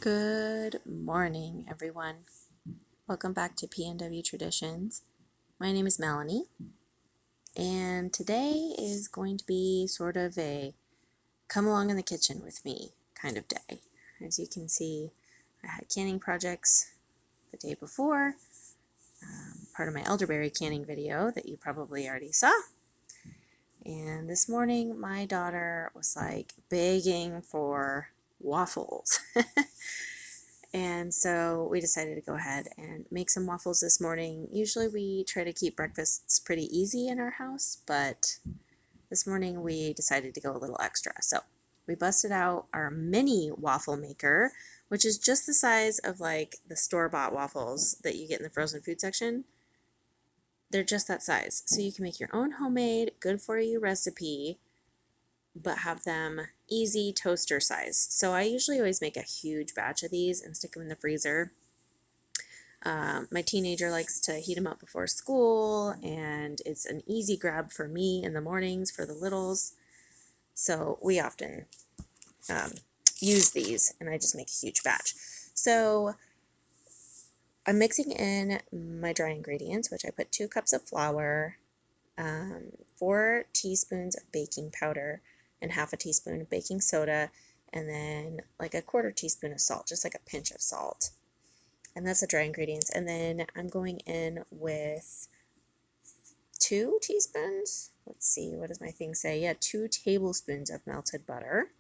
Good morning, everyone. Welcome back to PNW Traditions. My name is Melanie, and today is going to be sort of a come along in the kitchen with me kind of day. As you can see, I had canning projects the day before, part of my elderberry canning video that you probably already saw. And this morning, my daughter was like begging for waffles. And so we decided to go ahead and make some waffles this morning. Usually we try to keep breakfasts pretty easy in our house, but this morning we decided to go a little extra. So we busted out our mini waffle maker, which is just the size of like the store-bought waffles that you get in the frozen food section. They're just that size. So you can make your own homemade, good for you recipe, but have them easy toaster size. So I usually always make a huge batch of these and stick them in the freezer. My teenager likes to heat them up before school, and it's an easy grab for me in the mornings for the littles. So we often use these, and I just make a huge batch. So I'm mixing in my dry ingredients, which I put 2 cups of flour, 4 teaspoons of baking powder, and half a teaspoon of baking soda, and then like a 1/4 teaspoon of salt, just like a pinch of salt. And that's the dry ingredients. And then I'm going in with 2 teaspoons. Let's see, what does my thing say? Yeah, 2 tablespoons of melted butter.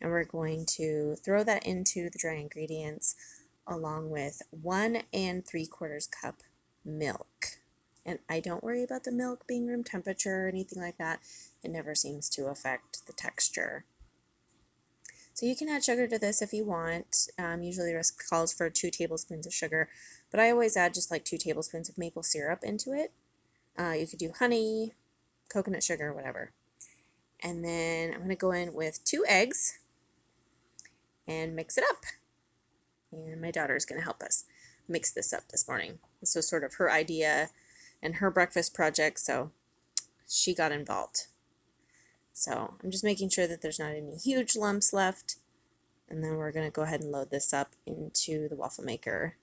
And we're going to throw that into the dry ingredients along with 1 3/4 cup milk. And I don't worry about the milk being room temperature or anything like that. It never seems to affect the texture. So you can add sugar to this if you want. Usually the recipe calls for 2 tablespoons of sugar, but I always add just like 2 tablespoons of maple syrup into it. You could do honey, coconut sugar, whatever. And then I'm going to go in with 2 eggs and mix it up. And my daughter is going to help us mix this up this morning. This was sort of her idea and her breakfast project, so she got involved. So I'm just making sure that there's not any huge lumps left, and then we're going to go ahead and load this up into the waffle maker.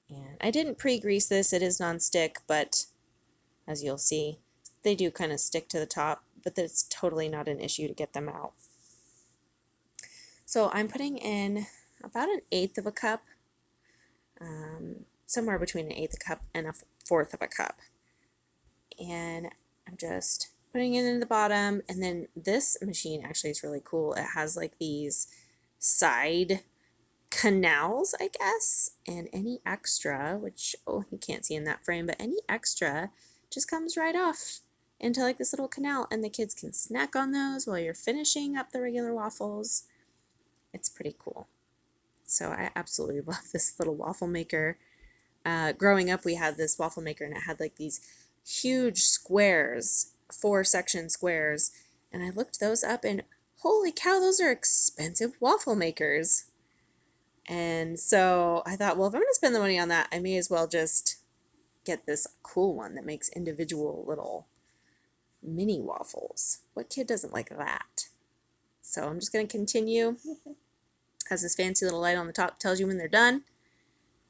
And I didn't pre-grease this, it is non-stick, but as you'll see, they do kind of stick to the top, but that's totally not an issue to get them out. So I'm putting in about 1/8 of a cup, somewhere between 1/8 cup and 1/4 cup. And I'm just putting it in the bottom, and then this machine actually is really cool. It has like these side canals, I guess, and any extra, which, oh, you can't see in that frame, but any extra just comes right off into like this little canal, and the kids can snack on those while you're finishing up the regular waffles. It's pretty cool. So I absolutely love this little waffle maker. Growing up, we had this waffle maker, and it had like these huge squares, 4-section squares, and I looked those up, and holy cow, those are expensive waffle makers. And so I thought, well, if I'm going to spend the money on that, I may as well just get this cool one that makes individual little mini waffles. What kid doesn't like that? So I'm just going to continue. Has this fancy little light on the top, tells you when they're done.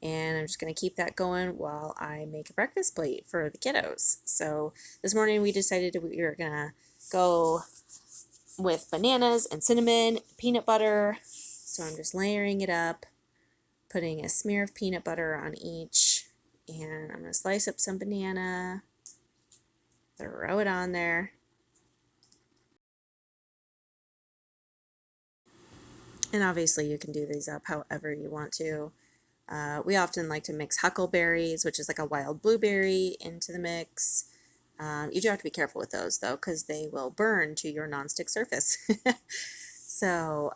And I'm just going to keep that going while I make a breakfast plate for the kiddos. So this morning we decided we were going to go with bananas and cinnamon, peanut butter. So I'm just layering it up, putting a smear of peanut butter on each. And I'm going to slice up some banana, throw it on there. And obviously you can do these up however you want to. We often like to mix huckleberries, which is like a wild blueberry, into the mix. You do have to be careful with those, though, because they will burn to your nonstick surface. So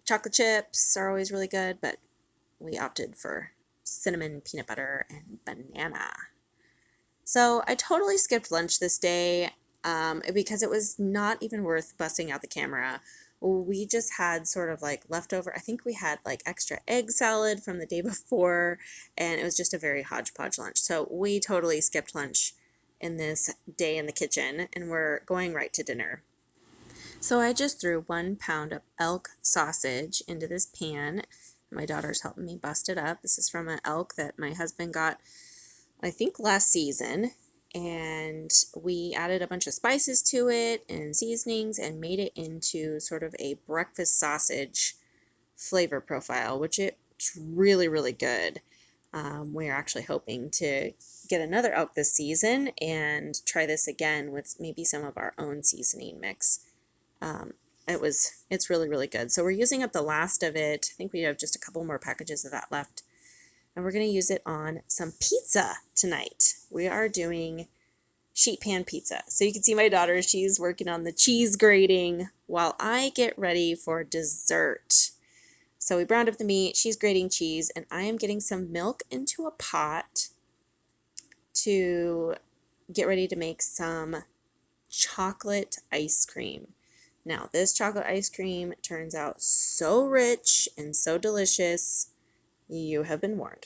chocolate chips are always really good, but we opted for cinnamon, peanut butter, and banana. So I totally skipped lunch this day because it was not even worth busting out the camera. We just had sort of like leftover, I think we had like extra egg salad from the day before, and it was just a very hodgepodge lunch. So we totally skipped lunch in this day in the kitchen, and we're going right to dinner. So I just threw 1 pound of elk sausage into this pan. My daughter's helping me bust it up. This is from an elk that my husband got, I think, last season. And we added a bunch of spices to it and seasonings and made it into sort of a breakfast sausage flavor profile, which it's really, really good. We're actually hoping to get another elk this season and try this again with maybe some of our own seasoning mix. It's really, really good. So we're using up the last of it. I think we have just a couple more packages of that left. And we're going to use it on some pizza tonight. We are doing sheet pan pizza. So you can see my daughter, she's working on the cheese grating while I get ready for dessert. So we browned up the meat, she's grating cheese, and I am getting some milk into a pot to get ready to make some chocolate ice cream. Now, this chocolate ice cream turns out so rich and so delicious. You have been warned.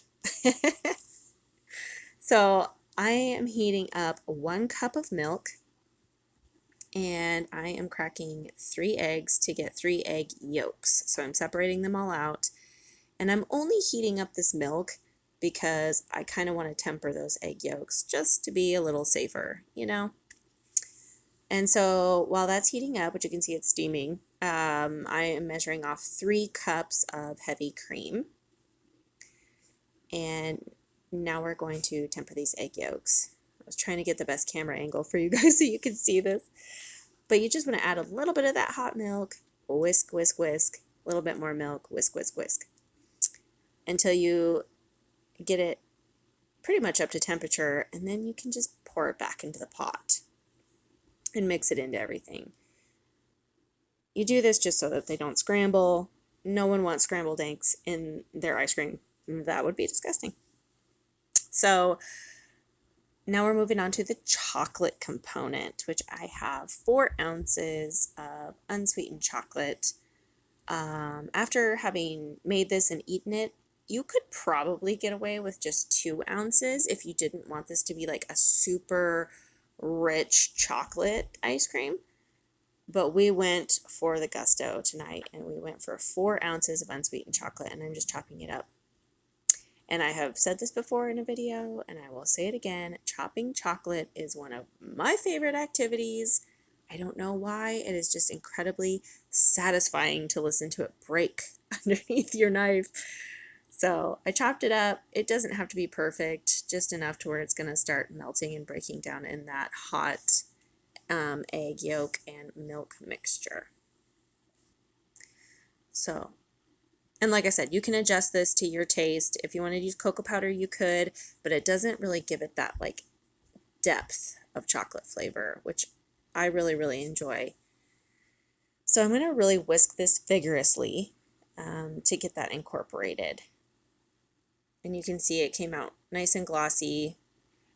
So I am heating up 1 cup of milk, and I am cracking 3 eggs to get 3 egg yolks. So I'm separating them all out, and I'm only heating up this milk because I kind of want to temper those egg yolks just to be a little safer, you know? And so while that's heating up, which you can see it's steaming, I am measuring off 3 cups of heavy cream. And now we're going to temper these egg yolks. I was trying to get the best camera angle for you guys so you can see this. But you just want to add a little bit of that hot milk, whisk, whisk, whisk, a little bit more milk, whisk, whisk, whisk, until you get it pretty much up to temperature, and then you can just pour it back into the pot and mix it into everything. You do this just so that they don't scramble. No one wants scrambled eggs in their ice cream. That would be disgusting. So now we're moving on to the chocolate component, which I have 4 ounces of unsweetened chocolate. After having made this and eaten it, you could probably get away with just 2 ounces if you didn't want this to be like a super rich chocolate ice cream. But we went for the gusto tonight, and we went for 4 ounces of unsweetened chocolate, and I'm just chopping it up. And I have said this before in a video, and I will say it again, chopping chocolate is one of my favorite activities. I don't know why. It is just incredibly satisfying to listen to it break underneath your knife. So I chopped it up. It doesn't have to be perfect, just enough to where it's going to start melting and breaking down in that hot egg yolk and milk mixture. So, and like I said, you can adjust this to your taste. If you want to use cocoa powder, you could, but it doesn't really give it that like depth of chocolate flavor, which I really, really enjoy. So I'm going to really whisk this vigorously to get that incorporated. And you can see it came out nice and glossy,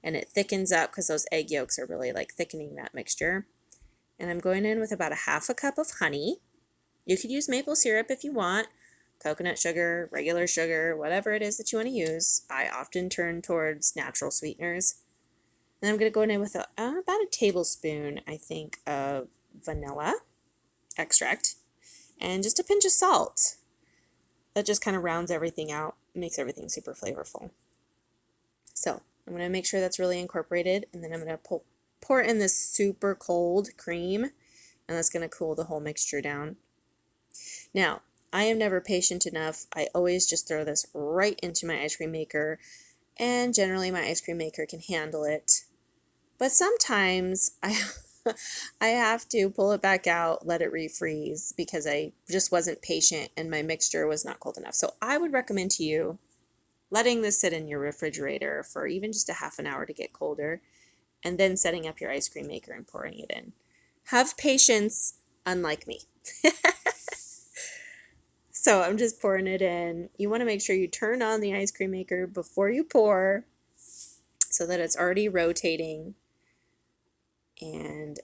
and it thickens up because those egg yolks are really like thickening that mixture. And I'm going in with about a 1/2 cup of honey. You could use maple syrup if you want, coconut sugar, regular sugar, whatever it is that you want to use. I often turn towards natural sweeteners. And I'm going to go in with about a tablespoon, I think, of vanilla extract and just a pinch of salt. That just kind of rounds everything out, makes everything super flavorful. So I'm going to make sure that's really incorporated, and then I'm going to pour in this super cold cream, and that's going to cool the whole mixture down. Now, I am never patient enough. I always just throw this right into my ice cream maker, and generally my ice cream maker can handle it. But sometimes I have to pull it back out, let it refreeze, because I just wasn't patient and my mixture was not cold enough. So I would recommend to you letting this sit in your refrigerator for even just a 1/2 hour to get colder, and then setting up your ice cream maker and pouring it in. Have patience, unlike me. So I'm just pouring it in. You want to make sure you turn on the ice cream maker before you pour so that it's already rotating. And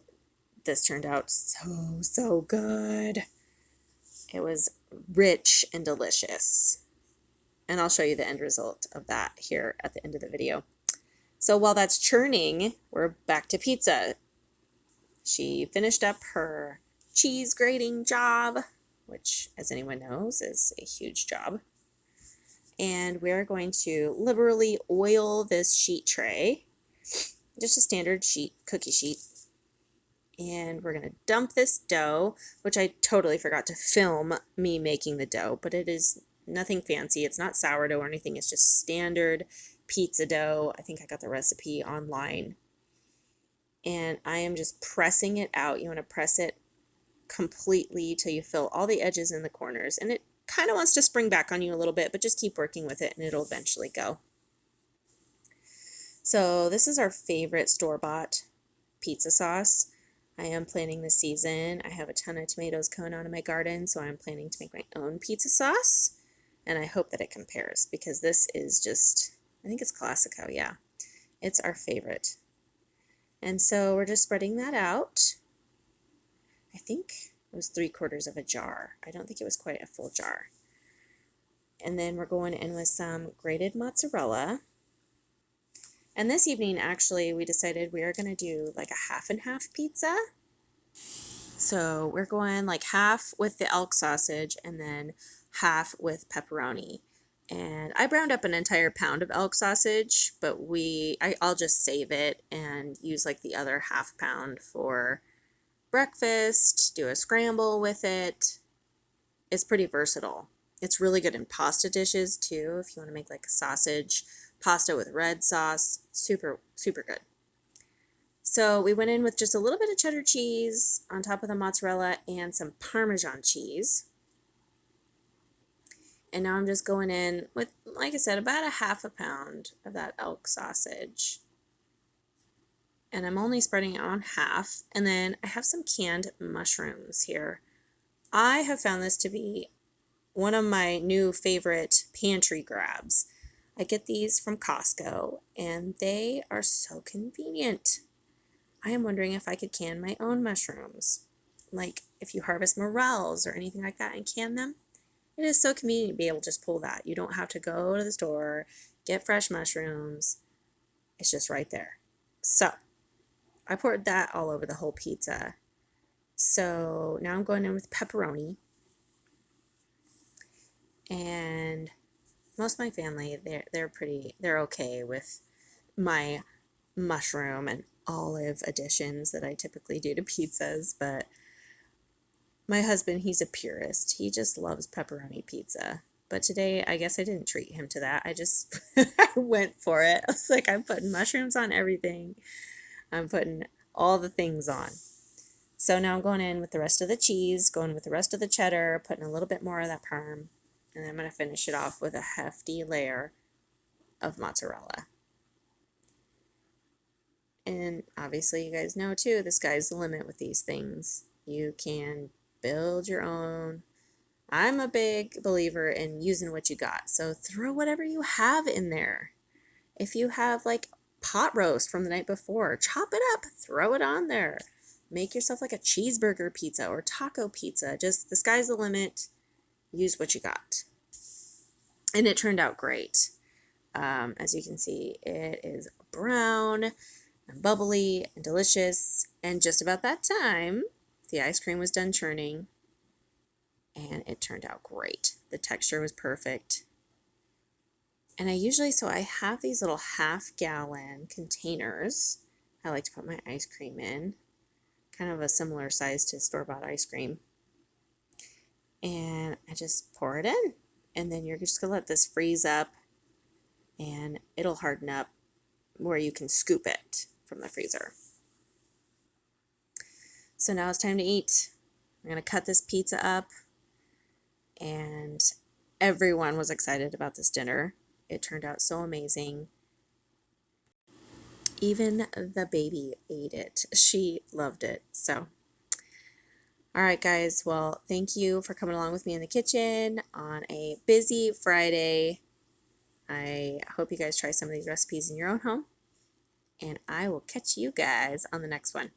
this turned out so good. It was rich and delicious. And I'll show you the end result of that here at the end of the video. So while that's churning, we're back to pizza. She finished up her cheese grating job, which, as anyone knows, is a huge job. And we're going to liberally oil this sheet tray, just a standard sheet, cookie sheet. And we're going to dump this dough, which I totally forgot to film me making the dough, but it is nothing fancy. It's not sourdough or anything. It's just standard pizza dough. I think I got the recipe online. And I am just pressing it out. You want to press it completely till you fill all the edges and the corners. And it kind of wants to spring back on you a little bit, but just keep working with it and it'll eventually go. So this is our favorite store-bought pizza sauce. I am planning this season. I have a ton of tomatoes coming out of my garden, so I'm planning to make my own pizza sauce. And I hope that it compares because this is just, I think it's Classico, yeah. It's our favorite. And so we're just spreading that out. I think it was 3/4 of a jar. I don't think it was quite a full jar. And then we're going in with some grated mozzarella. And this evening, actually, we decided we are going to do like a half and half pizza. So we're going like half with the elk sausage and then half with pepperoni. And I browned up an entire pound of elk sausage, but I'll just save it and use like the other half pound for breakfast, do a scramble with it. It's pretty versatile. It's really good in pasta dishes too, if you want to make like a sausage pasta with red sauce. Super, super good. So we went in with just a little bit of cheddar cheese on top of the mozzarella and some Parmesan cheese. And now I'm just going in with, like I said, about a half a pound of that elk sausage. And I'm only spreading it on half. And then I have some canned mushrooms here. I have found this to be one of my new favorite pantry grabs. I get these from Costco, and they are so convenient. I am wondering if I could can my own mushrooms. Like if you harvest morels or anything like that and can them. It is so convenient to be able to just pull that. You don't have to go to the store, get fresh mushrooms. It's just right there. So I poured that all over the whole pizza. So now I'm going in with pepperoni. And most of my family, they're okay with my mushroom and olive additions that I typically do to pizzas, but my husband, he's a purist. He just loves pepperoni pizza. But today, I guess I didn't treat him to that. I just I went for it. I was like, I'm putting mushrooms on everything. I'm putting all the things on. So now I'm going in with the rest of the cheese, going with the rest of the cheddar, putting a little bit more of that parm, and then I'm going to finish it off with a hefty layer of mozzarella. And obviously, you guys know too, the sky's the limit with these things. You can build your own. I'm a big believer in using what you got. So throw whatever you have in there. If you have like pot roast from the night before, chop it up, throw it on there. Make yourself like a cheeseburger pizza or taco pizza. Just the sky's the limit. Use what you got. And it turned out great. As you can see, it is brown and bubbly and delicious. And just about that time, the ice cream was done churning, and it turned out great. The texture was perfect. And I have these little half-gallon containers I like to put my ice cream in, kind of a similar size to store-bought ice cream. And I just pour it in, and then you're just going to let this freeze up, and it'll harden up where you can scoop it from the freezer. So now it's time to eat. I'm going to cut this pizza up, and everyone was excited about this dinner. It turned out so amazing. Even the baby ate it. She loved it. So, all right, guys. Well, thank you for coming along with me in the kitchen on a busy Friday. I hope you guys try some of these recipes in your own home, and I will catch you guys on the next one.